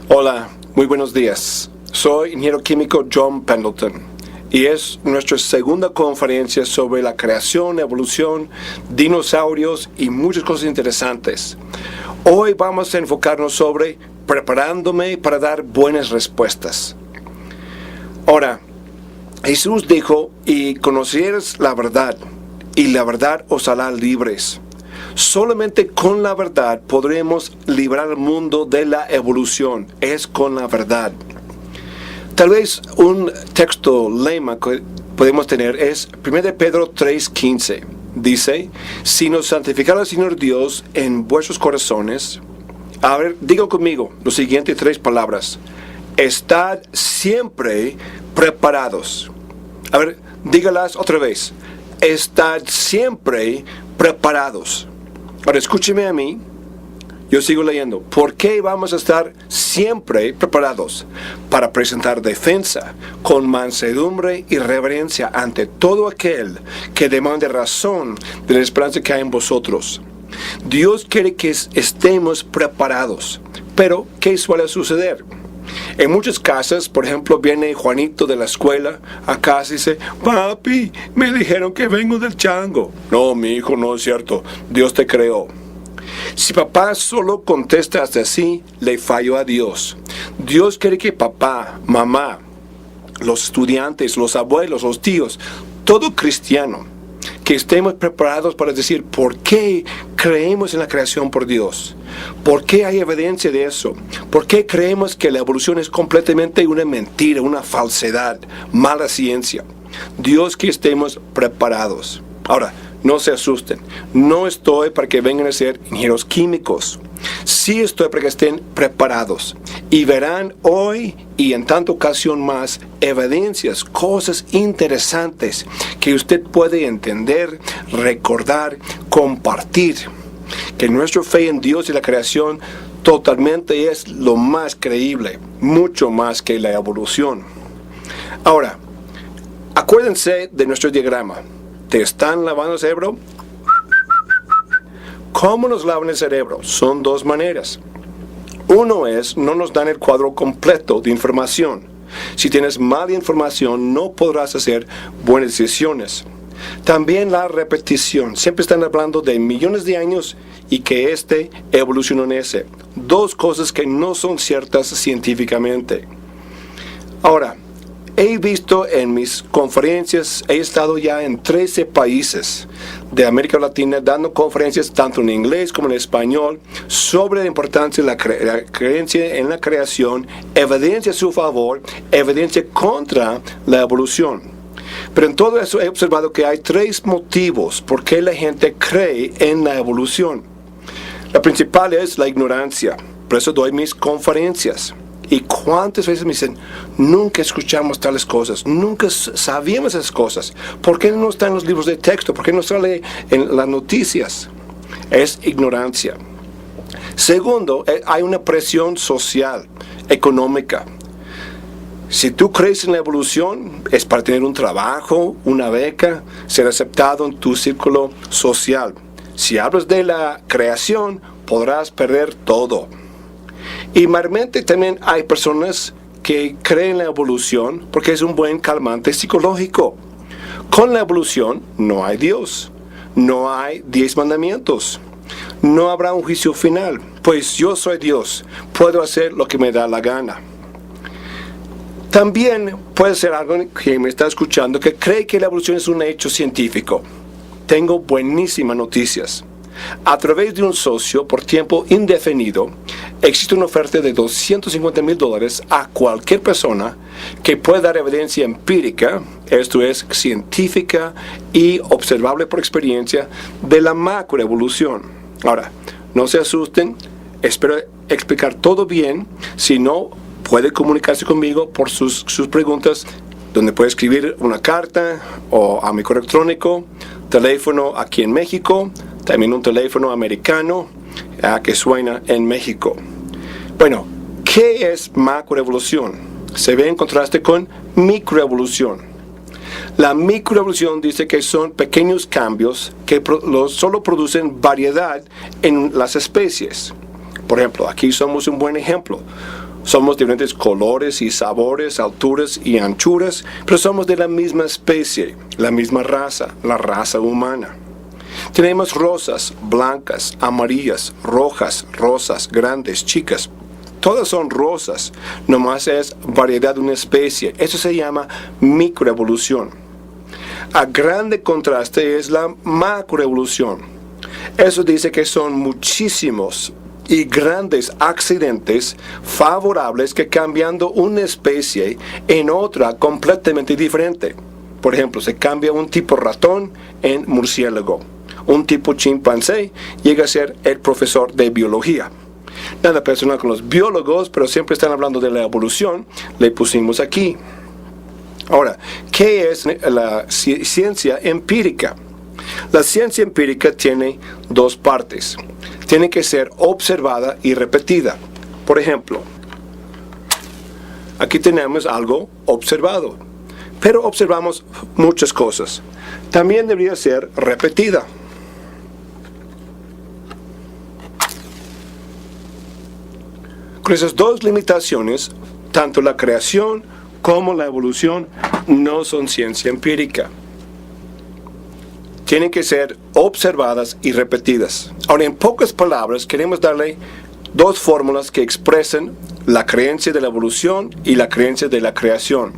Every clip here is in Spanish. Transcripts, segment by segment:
Hola, muy buenos días. Soy ingeniero químico John Pendleton y es nuestra segunda conferencia sobre la creación, evolución, dinosaurios y muchas cosas interesantes. Hoy vamos a enfocarnos sobre preparándome para dar buenas respuestas. Ahora, Jesús dijo, y conoceréis la verdad, y la verdad os hará libres. Solamente con la verdad podremos librar al mundo de la evolución. Es con la verdad. Tal vez un texto lema que podemos tener es 1 Pedro 3:15. Dice, si nos santificara el Señor Dios en vuestros corazones. A ver, digan conmigo las siguientes 3 palabras. Estad siempre preparados. A ver, dígalas otra vez. Estad siempre preparados. Ahora escúcheme a mí, yo sigo leyendo. ¿Por qué vamos a estar siempre preparados? Para presentar defensa con mansedumbre y reverencia ante todo aquel que demande razón de la esperanza que hay en vosotros. Dios quiere que estemos preparados, pero ¿qué suele suceder? En muchas casas, por ejemplo, viene Juanito de la escuela a casa y dice, papi, me dijeron que vengo del chango. No, mi hijo, no es cierto, Dios te creó. Si papá solo contesta hasta así, le falló a Dios. Dios quiere que papá, mamá, los estudiantes, los abuelos, los tíos, todo cristiano, que estemos preparados para decir por qué creemos en la creación por Dios. ¿Por qué hay evidencia de eso? ¿Por qué creemos que la evolución es completamente una mentira, una falsedad, mala ciencia? Dios, que estemos preparados. Ahora, no se asusten. No estoy para que vengan a ser ingenieros químicos. Sí estoy para que estén preparados. Y verán hoy y en tanta ocasión más evidencias, cosas interesantes que usted puede entender, recordar, compartir. Que nuestra fe en Dios y la creación totalmente es lo más creíble, mucho más que la evolución. Ahora, acuérdense de nuestro diagrama. ¿Te están lavando el cerebro? ¿Cómo nos lavan el cerebro? Son 2 maneras. Uno es, no nos dan el cuadro completo de información. Si tienes mala información, no podrás hacer buenas decisiones. También la repetición. Siempre están hablando de millones de años y que evolucionó en ese. 2 cosas que no son ciertas científicamente. Ahora, he visto en mis conferencias, he estado ya en 13 países de América Latina dando conferencias tanto en inglés como en español sobre la importancia de la creencia en la creación, evidencia a su favor, evidencia contra la evolución. Pero en todo eso he observado que hay 3 motivos por qué la gente cree en la evolución. La principal es la ignorancia, por eso doy mis conferencias. ¿Y cuántas veces me dicen, nunca escuchamos tales cosas, nunca sabíamos esas cosas? ¿Por qué no está en los libros de texto? ¿Por qué no sale en las noticias? Es ignorancia. Segundo, hay una presión social, económica. Si tú crees en la evolución, es para tener un trabajo, una beca, ser aceptado en tu círculo social. Si hablas de la creación, podrás perder todo. Y mayormente también hay personas que creen en la evolución porque es un buen calmante psicológico. Con la evolución no hay Dios, no hay 10 mandamientos, no habrá un juicio final, pues yo soy Dios, puedo hacer lo que me da la gana. También puede ser alguien que me está escuchando que cree que la evolución es un hecho científico. Tengo buenísimas noticias. A través de un socio por tiempo indefinido, existe una oferta de $250,000 a cualquier persona que pueda dar evidencia empírica, esto es, científica y observable por experiencia, de la macroevolución. Ahora, no se asusten, espero explicar todo bien. Si no, puede comunicarse conmigo por sus preguntas, donde puede escribir una carta o a mi correo electrónico, teléfono aquí en México, también un teléfono americano que suena en México. Bueno, ¿qué es macroevolución? Se ve en contraste con microevolución. La microevolución dice que son pequeños cambios que solo producen variedad en las especies. Por ejemplo, aquí somos un buen ejemplo. Somos diferentes colores y sabores, alturas y anchuras, pero somos de la misma especie, la misma raza, la raza humana. Tenemos rosas, blancas, amarillas, rojas, rosas, grandes, chicas. Todas son rosas, nomás es variedad de una especie. Eso se llama microevolución. A grande contraste es la macroevolución. Eso dice que son muchísimos y grandes accidentes favorables que cambiando una especie en otra completamente diferente. Por ejemplo, se cambia un tipo ratón en murciélago. Un tipo chimpancé llega a ser el profesor de biología. Nada personal con los biólogos, pero siempre están hablando de la evolución. Le pusimos aquí. Ahora, ¿qué es la ciencia empírica? La ciencia empírica tiene dos partes. Tiene que ser observada y repetida. Por ejemplo, aquí tenemos algo observado, pero observamos muchas cosas. También debería ser repetida. Con esas dos limitaciones, tanto la creación como la evolución no son ciencia empírica. Tienen que ser observadas y repetidas. Ahora, en pocas palabras, queremos darle dos fórmulas que expresen la creencia de la evolución y la creencia de la creación.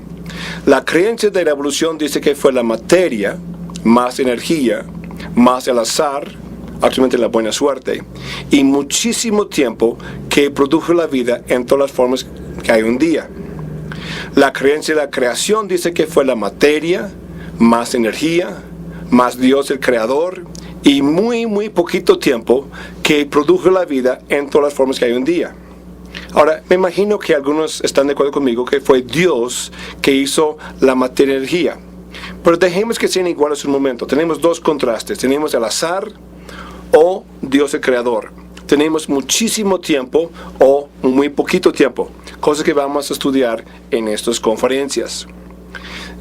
La creencia de la evolución dice que fue la materia, más energía, más el azar, actualmente la buena suerte, y muchísimo tiempo que produjo la vida en todas las formas que hay un día. La creencia de la creación dice que fue la materia, más energía, más Dios el creador, y muy poquito tiempo que produjo la vida en todas las formas que hay un día. Ahora, me imagino que algunos están de acuerdo conmigo que fue Dios que hizo la materia y energía. Pero dejemos que sean iguales un momento. Tenemos dos contrastes. Tenemos el azar o Dios el creador. Tenemos muchísimo tiempo o muy poquito tiempo. Cosas que vamos a estudiar en estas conferencias.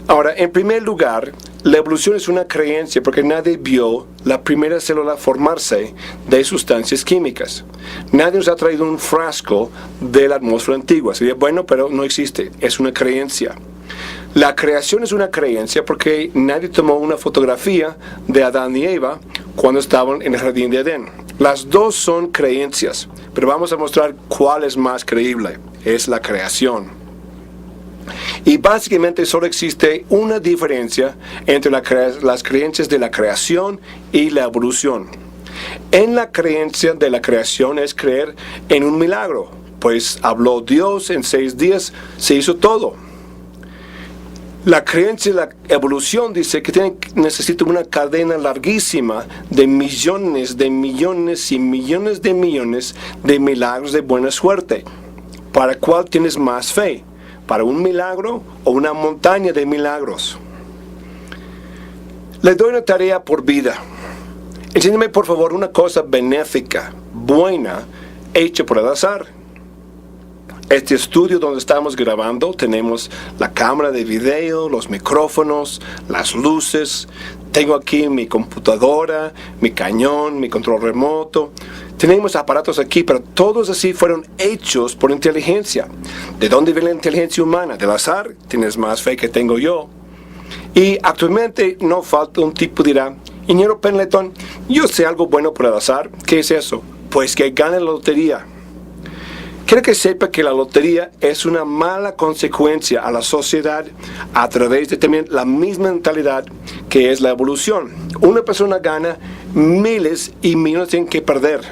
Ahora, en primer lugar, la evolución es una creencia porque nadie vio la primera célula formarse de sustancias químicas. Nadie nos ha traído un frasco de la atmósfera antigua. Sería bueno, pero no existe. Es una creencia. La creación es una creencia porque nadie tomó una fotografía de Adán y Eva cuando estaban en el jardín de Edén. Las dos son creencias, pero vamos a mostrar cuál es más creíble. Es la creación. Y básicamente solo existe una diferencia entre las creencias de la creación y la evolución. En la creencia de la creación es creer en un milagro, pues habló Dios en 6 días, se hizo todo. La creencia de la evolución dice que necesita una cadena larguísima de millones y millones de milagros de buena suerte. ¿Para cuál tienes más fe? ¿Para un milagro o una montaña de milagros? Le doy una tarea por vida. Enséñame por favor una cosa benéfica, buena, hecha por el azar. Este estudio donde estamos grabando, tenemos la cámara de video, los micrófonos, las luces. Tengo aquí mi computadora, mi cañón, mi control remoto. Tenemos aparatos aquí, pero todos así fueron hechos por inteligencia. ¿De dónde viene la inteligencia humana? ¿Del azar? Tienes más fe que tengo yo. Y actualmente no falta un tipo dirá, ingeniero Pendleton, yo sé algo bueno por el azar. ¿Qué es eso? Pues que gane la lotería. Quiero que sepa que la lotería es una mala consecuencia a la sociedad a través de también la misma mentalidad que es la evolución. Una persona gana miles y millones tienen que perder.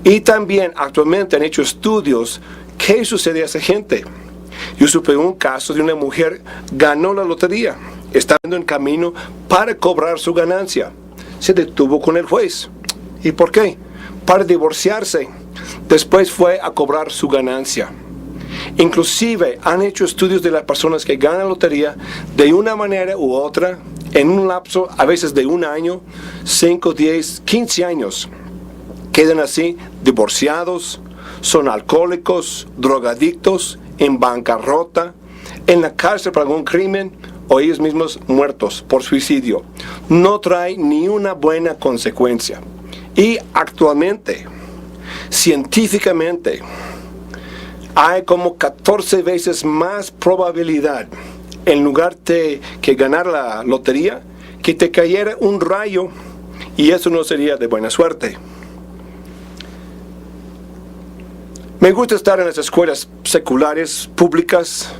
Y también actualmente han hecho estudios qué sucede a esa gente. Yo supe un caso de una mujer ganó la lotería, estando en camino para cobrar su ganancia. Se detuvo con el juez. ¿Y por qué? Para divorciarse. Después fue a cobrar su ganancia. Inclusive han hecho estudios de las personas que ganan la lotería de una manera u otra, en un lapso a veces de 1 año, 5, 10, 15 años. Quedan así divorciados, son alcohólicos, drogadictos, en bancarrota, en la cárcel por algún crimen o ellos mismos muertos por suicidio. No trae ni una buena consecuencia. Y actualmente, científicamente, hay como 14 veces más probabilidad, en lugar de que ganar la lotería, que te cayera un rayo, y eso no sería de buena suerte. Me gusta estar en las escuelas seculares, públicas,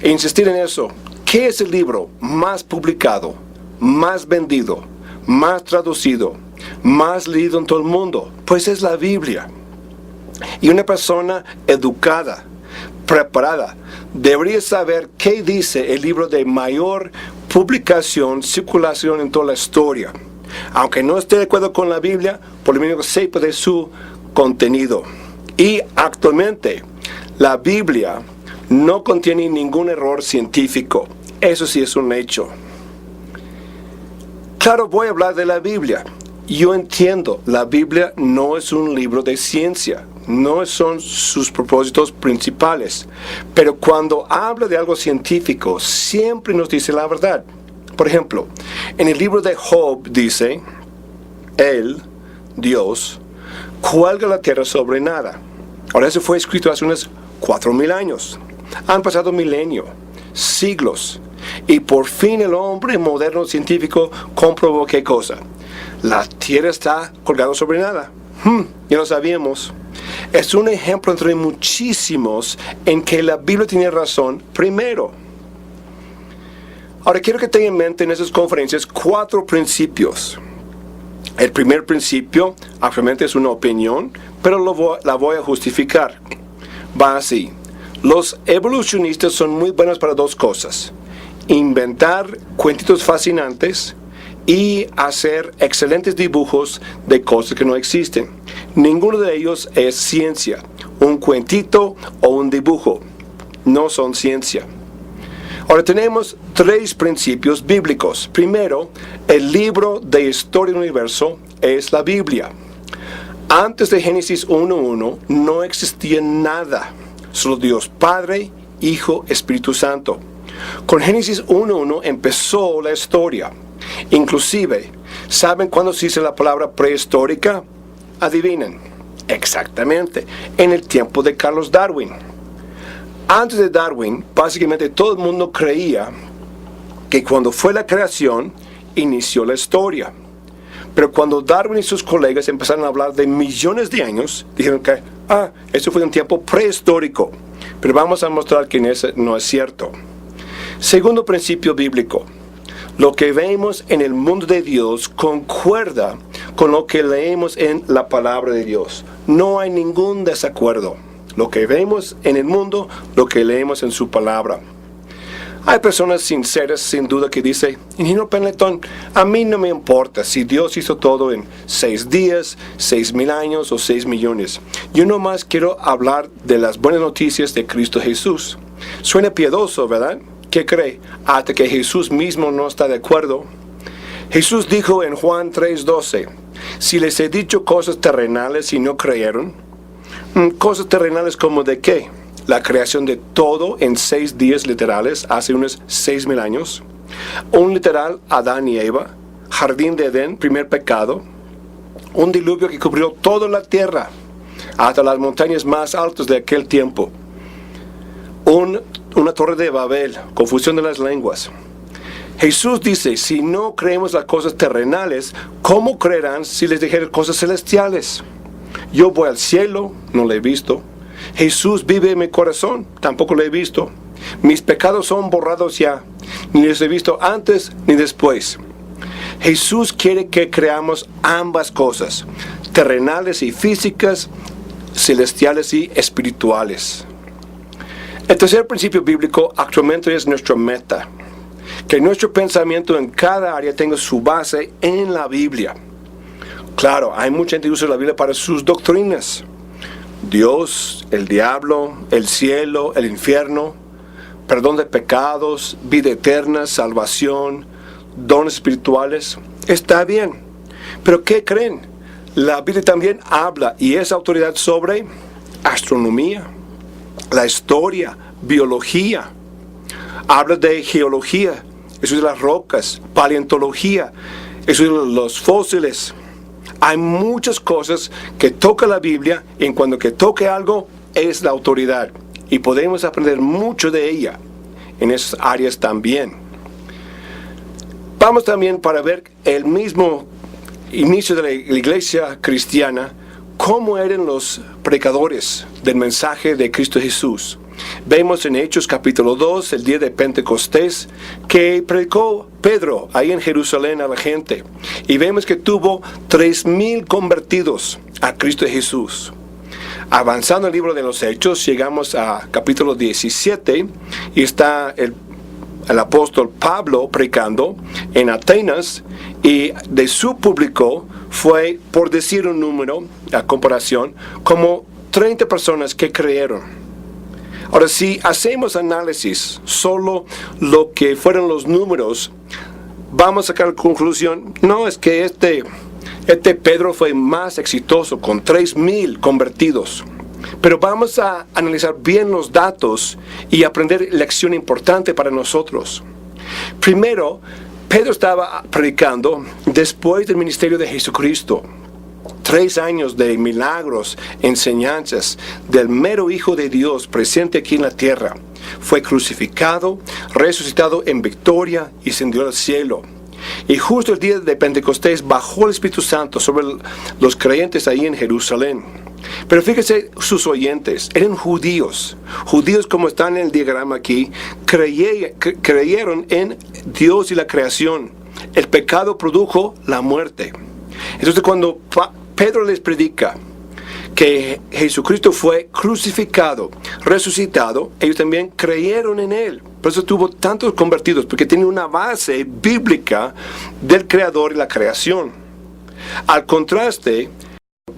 e insistir en eso. ¿Qué es el libro más publicado, más vendido, más traducido, más leído en todo el mundo? Pues es la Biblia. Y una persona educada, preparada, debería saber qué dice el libro de mayor publicación, circulación en toda la historia. Aunque no esté de acuerdo con la Biblia, por lo menos sepa de su contenido. Y actualmente, la Biblia no contiene ningún error científico. Eso sí es un hecho. Claro, voy a hablar de la Biblia. Yo entiendo, la Biblia no es un libro de ciencia. No son sus propósitos principales. Pero cuando habla de algo científico, siempre nos dice la verdad. Por ejemplo, en el libro de Job dice, Él, Dios, cuelga la tierra sobre nada. Ahora, eso fue escrito hace unos 4,000 años. Han pasado milenios, siglos. Y por fin el hombre moderno científico comprobó ¿qué cosa? La tierra está colgada sobre nada. Ya lo sabíamos. Es un ejemplo entre muchísimos en que la Biblia tiene razón primero. Ahora quiero que tengan en mente en esas conferencias 4 principios. El primer principio, actualmente es una opinión, pero la voy a justificar. Va así. Los evolucionistas son muy buenos para 2 cosas. Inventar cuentitos fascinantes y hacer excelentes dibujos de cosas que no existen. Ninguno de ellos es ciencia. Un cuentito o un dibujo no son ciencia. Ahora tenemos 3 principios bíblicos. Primero, el libro de historia del universo es la Biblia. Antes de Génesis 1:1 no existía nada. Solo Dios Padre, Hijo, Espíritu Santo. Con Génesis 1:1 empezó la historia. Inclusive, ¿saben cuándo se dice la palabra prehistórica? Adivinen. Exactamente, en el tiempo de Carlos Darwin. Antes de Darwin, básicamente todo el mundo creía que cuando fue la creación, inició la historia. Pero cuando Darwin y sus colegas empezaron a hablar de millones de años, dijeron que, eso fue un tiempo prehistórico. Pero vamos a mostrar que eso no es cierto. Segundo principio bíblico. Lo que vemos en el mundo de Dios concuerda con lo que leemos en la palabra de Dios. No hay ningún desacuerdo. Lo que vemos en el mundo, lo que leemos en su palabra. Hay personas sinceras, sin duda, que dicen, Ingeniero Pendleton, a mí no me importa si Dios hizo todo en 6 días, 6,000 años o 6 millones. Yo nomás quiero hablar de las buenas noticias de Cristo Jesús. Suena piadoso, ¿verdad? ¿Qué cree? Hasta que Jesús mismo no está de acuerdo. Jesús dijo en Juan 3:12, si les he dicho cosas terrenales y no creyeron, cosas terrenales como de qué? La creación de todo en 6 días literales, hace unos 6,000 años. Un literal Adán y Eva, jardín de Edén, primer pecado. Un diluvio que cubrió toda la tierra, hasta las montañas más altas de aquel tiempo. Una torre de Babel, confusión de las lenguas. Jesús dice, si no creemos las cosas terrenales, ¿cómo creerán si les dijera cosas celestiales? Yo voy al cielo, no lo he visto. Jesús vive en mi corazón, tampoco lo he visto. Mis pecados son borrados ya, ni los he visto antes ni después. Jesús quiere que creamos ambas cosas, terrenales y físicas, celestiales y espirituales. El tercer principio bíblico actualmente es nuestra meta. Que nuestro pensamiento en cada área tenga su base en la Biblia. Claro, hay mucha gente que usa la Biblia para sus doctrinas. Dios, el diablo, el cielo, el infierno, perdón de pecados, vida eterna, salvación, dones espirituales. Está bien. Pero ¿qué creen? La Biblia también habla y es autoridad sobre astronomía, la historia, biología. Habla de geología, eso es de las rocas, paleontología, eso es de los fósiles. Hay muchas cosas que toca la Biblia y en cuanto que toque algo, es la autoridad y podemos aprender mucho de ella en esas áreas también. Vamos también para ver el mismo inicio de la iglesia cristiana, cómo eran los predicadores del mensaje de Cristo Jesús. Vemos en Hechos capítulo 2, el día de Pentecostés, que predicó Pedro ahí en Jerusalén a la gente. Y vemos que tuvo 3,000 convertidos a Cristo Jesús. Avanzando el libro de los Hechos, llegamos a capítulo 17 y está el apóstol Pablo predicando en Atenas, y de su público fue, por decir un número, a comparación, como 30 personas que creyeron. Ahora, si hacemos análisis, solo lo que fueron los números, vamos a sacar la conclusión, no, es que este Pedro fue más exitoso con 3,000 convertidos. Pero vamos a analizar bien los datos y aprender lección importante para nosotros. Primero, Pedro estaba predicando después del ministerio de Jesucristo. 3 años de milagros, enseñanzas del mero Hijo de Dios presente aquí en la tierra. Fue crucificado, resucitado en victoria y ascendió al cielo. Y justo el día de Pentecostés bajó el Espíritu Santo sobre los creyentes ahí en Jerusalén. Pero fíjese, sus oyentes eran judíos como están en el diagrama aquí, creyeron en Dios y la creación. El pecado produjo la muerte. Entonces cuando Pedro les predica que Jesucristo fue crucificado, resucitado, ellos también creyeron en Él. Por eso tuvo tantos convertidos, porque tiene una base bíblica del Creador y la creación. Al contraste,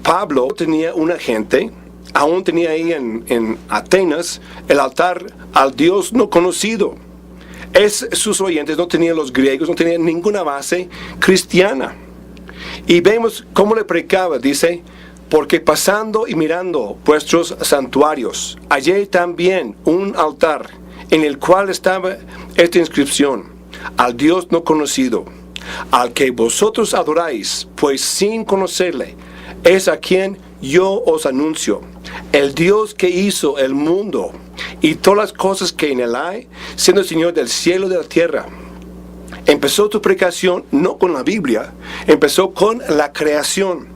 Pablo tenía una gente, aún tenía ahí en Atenas, el altar al Dios no conocido. Sus oyentes no tenían los griegos, no tenían ninguna base cristiana. Y vemos cómo le predicaba, dice, porque pasando y mirando vuestros santuarios, hallé también un altar en el cual estaba esta inscripción: al Dios no conocido, al que vosotros adoráis, pues sin conocerle, es a quien yo os anuncio, el Dios que hizo el mundo y todas las cosas que en él hay, siendo el Señor del cielo y de la tierra. Empezó tu predicación no con la Biblia, empezó con la creación.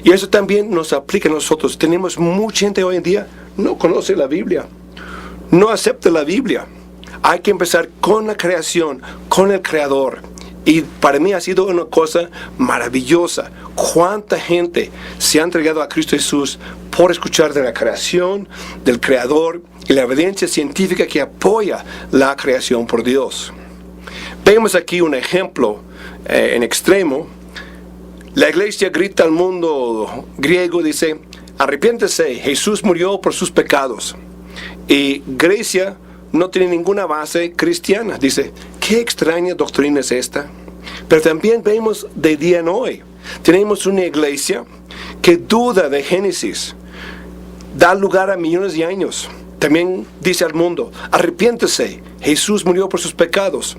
Y eso también nos aplica a nosotros. Tenemos mucha gente hoy en día no conoce la Biblia, no acepta la Biblia. Hay que empezar con la creación, con el Creador. Y para mí ha sido una cosa maravillosa. Cuánta gente se ha entregado a Cristo Jesús por escuchar de la creación, del Creador y la evidencia científica que apoya la creación por Dios. Vemos aquí un ejemplo en extremo. La iglesia grita al mundo griego, dice: arrepiéntese, Jesús murió por sus pecados. Y Grecia no tiene ninguna base cristiana. Dice, qué extraña doctrina es esta. Pero también vemos de día en hoy. Tenemos una iglesia que duda de Génesis. Da lugar a millones de años. También dice al mundo, arrepiéntese, Jesús murió por sus pecados.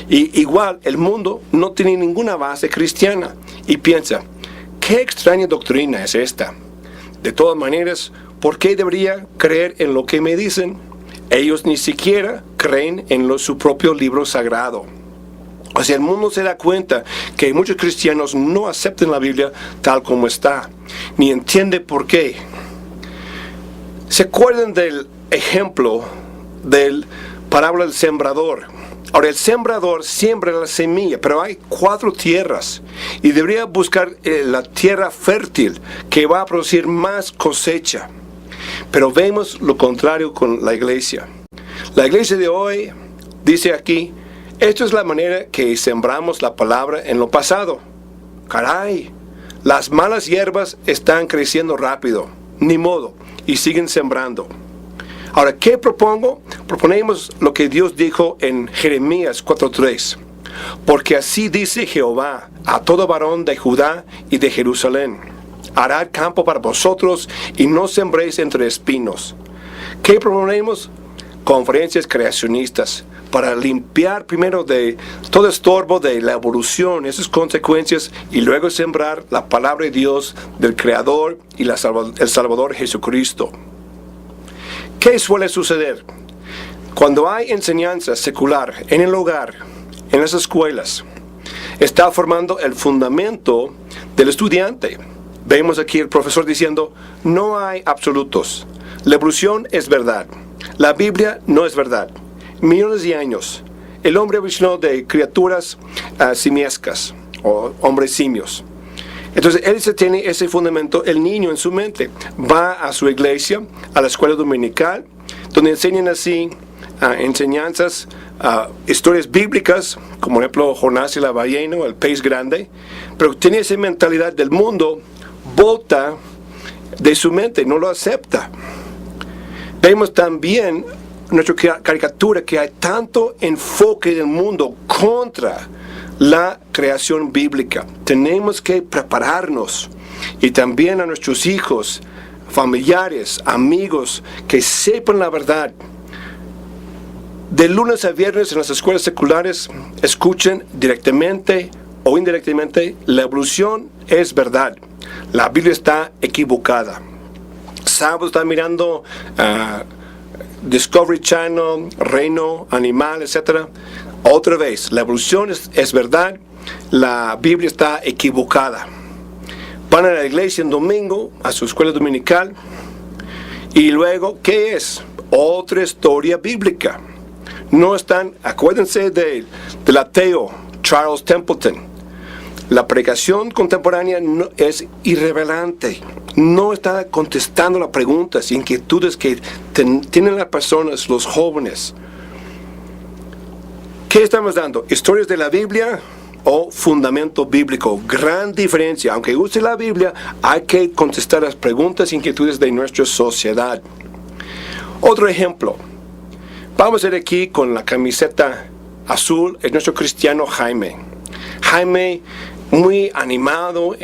Y igual el mundo no tiene ninguna base cristiana. Y piensa, qué extraña doctrina es esta. De todas maneras, ¿por qué debería creer en lo que me dicen? Ellos ni siquiera creen en su propio libro sagrado. O sea, el mundo se da cuenta que muchos cristianos no aceptan la Biblia tal como está, ni entiende por qué. ¿Se acuerdan del ejemplo del parábola del sembrador? Ahora, el sembrador siembra la semilla, pero hay 4 tierras y debería buscar la tierra fértil que va a producir más cosecha. Pero vemos lo contrario con la iglesia. La iglesia de hoy dice aquí, esto es la manera que sembramos la palabra en lo pasado. Caray, las malas hierbas están creciendo rápido, ni modo, y siguen sembrando. Ahora, ¿qué propongo? Proponemos lo que Dios dijo en Jeremías 4:3. Porque así dice Jehová a todo varón de Judá y de Jerusalén: hará campo para vosotros y no sembréis entre espinos. ¿Qué proponemos? Conferencias creacionistas para limpiar primero de todo estorbo de la evolución, esas consecuencias, y luego sembrar la palabra de Dios, del Creador y el Salvador Jesucristo. ¿Qué suele suceder? Cuando hay enseñanza secular en el hogar, en las escuelas, está formando el fundamento del estudiante. Vemos aquí el profesor diciendo, no hay absolutos. La evolución es verdad. La Biblia no es verdad. Millones de años. El hombre evolucionó de criaturas simiescas o hombres simios. Entonces, él tiene ese fundamento, el niño en su mente. Va a su iglesia, a la escuela dominical, donde enseñan así enseñanzas, historias bíblicas, como por ejemplo Jonás y la ballena, o el pez grande. Pero tiene esa mentalidad del mundo, bota de su mente, no lo acepta. Vemos también en nuestra caricatura que hay tanto enfoque del mundo contra la creación bíblica. Tenemos que prepararnos, y también a nuestros hijos, familiares, amigos, que sepan la verdad. De lunes a viernes en las escuelas seculares escuchen directamente o indirectamente, la evolución es verdad. La Biblia está equivocada. Sábado están mirando Discovery Channel, Reino Animal, etc. Otra vez, la evolución es verdad, la Biblia está equivocada. Van a la iglesia en domingo, a su escuela dominical, y luego, ¿qué es? Otra historia bíblica. No están, acuérdense del ateo Charles Templeton. La predicación contemporánea no, es irrelevante. No está contestando las preguntas, inquietudes que tienen las personas, los jóvenes. ¿Qué estamos dando? ¿Historias de la Biblia o fundamento bíblico? Gran diferencia. Aunque use la Biblia, hay que contestar las preguntas e inquietudes de nuestra sociedad. Otro ejemplo. Vamos a ir aquí con la camiseta azul, es nuestro cristiano Jaime. Jaime, muy animado,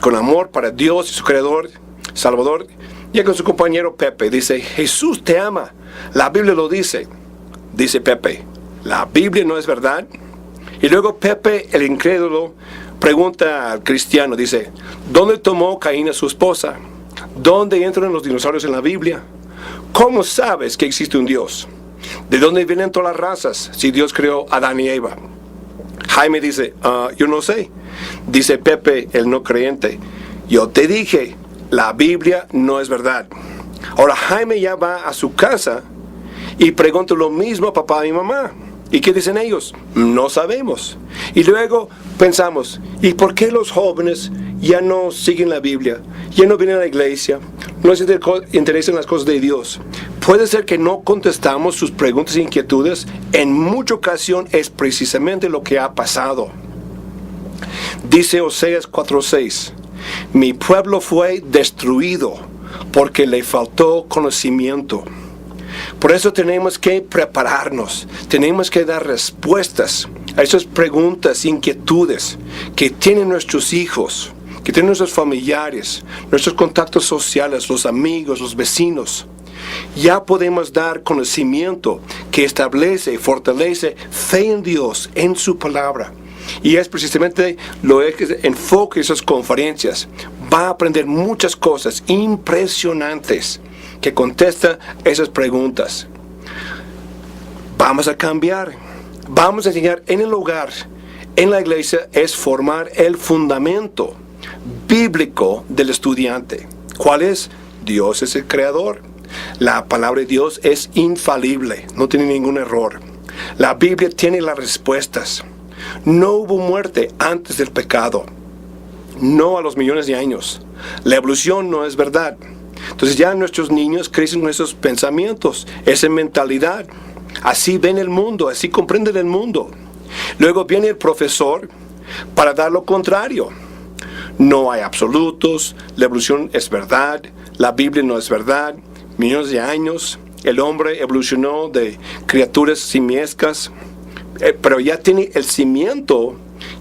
con amor para Dios y su Creador, Salvador, y con su compañero Pepe. Dice, Jesús te ama. La Biblia lo dice. Dice Pepe, ¿la Biblia no es verdad? Y luego Pepe, el incrédulo, pregunta al cristiano, dice, ¿dónde tomó Caín a su esposa? ¿Dónde entran los dinosaurios en la Biblia? ¿Cómo sabes que existe un Dios? ¿De dónde vienen todas las razas si Dios creó a Adán y Eva? Jaime dice, yo no sé. Dice Pepe, el no creyente, yo te dije, la Biblia no es verdad. Ahora Jaime ya va a su casa y pregunta lo mismo a papá y mamá. ¿Y qué dicen ellos? No sabemos. Y luego pensamos, ¿y por qué los jóvenes ya no siguen la Biblia? Ya no vienen a la iglesia, no les interesan las cosas de Dios. Puede ser que no contestamos sus preguntas e inquietudes. En mucha ocasión es precisamente lo que ha pasado. Dice Oseas 4:6, mi pueblo fue destruido porque le faltó conocimiento. Por eso tenemos que prepararnos, tenemos que dar respuestas a esas preguntas, inquietudes que tienen nuestros hijos, que tienen nuestros familiares, nuestros contactos sociales, los amigos, los vecinos. Ya podemos dar conocimiento que establece y fortalece fe en Dios, en su palabra. Y es precisamente lo que enfoca esas conferencias. Va a aprender muchas cosas impresionantes que contesta esas preguntas. Vamos a cambiar. Vamos a enseñar en el hogar, en la iglesia, es formar el fundamento bíblico del estudiante. ¿Cuál es? Dios es el creador. La palabra de Dios es infalible, no tiene ningún error. La Biblia tiene las respuestas. No hubo muerte antes del pecado. No a los millones de años. La evolución no es verdad. Entonces ya nuestros niños crecen con esos pensamientos, esa mentalidad. Así ven el mundo, así comprenden el mundo. Luego viene el profesor para dar lo contrario. No hay absolutos, la evolución es verdad, la Biblia no es verdad. Millones de años, el hombre evolucionó de criaturas simiescas, pero ya tiene el cimiento,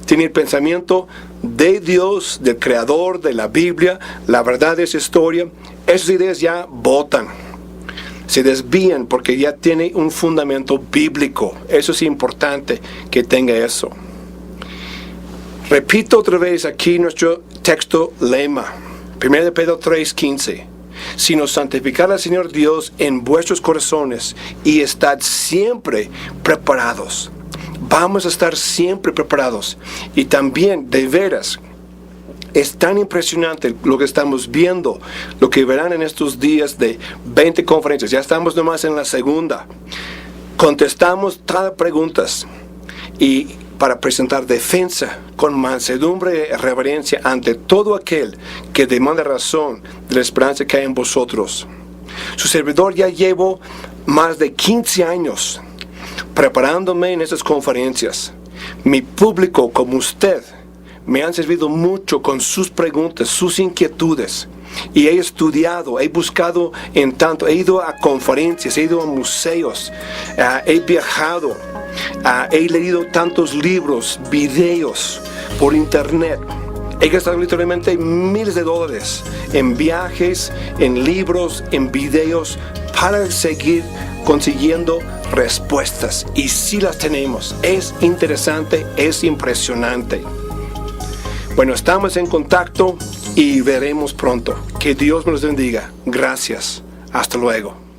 tiene el pensamiento de Dios, del Creador, de la Biblia, la verdad de esa historia. Esas ideas ya botan, se desvían porque ya tiene un fundamento bíblico. Eso es importante que tenga eso. Repito otra vez aquí nuestro texto lema, 1 Pedro 3:15. sino santificar al Señor Dios en vuestros corazones y estad siempre preparados. Vamos a estar siempre preparados. Y también, de veras, es tan impresionante lo que estamos viendo, lo que verán en estos días de 20 conferencias. Ya estamos nomás en la segunda. Contestamos todas las preguntas y para presentar defensa con mansedumbre y reverencia ante todo aquel que demanda razón de la esperanza que hay en vosotros. Su servidor ya llevo más de 15 años preparándome en estas conferencias. Mi público, como usted, me han servido mucho con sus preguntas, sus inquietudes. Y he estudiado, he buscado en tanto, he ido a conferencias, he ido a museos, he viajado, he leído tantos libros, videos por internet. He gastado literalmente miles de dólares en viajes, en libros, en videos para seguir consiguiendo respuestas. Y sí las tenemos. Es interesante, es impresionante. Bueno, estamos en contacto y veremos pronto. Que Dios nos bendiga. Gracias. Hasta luego.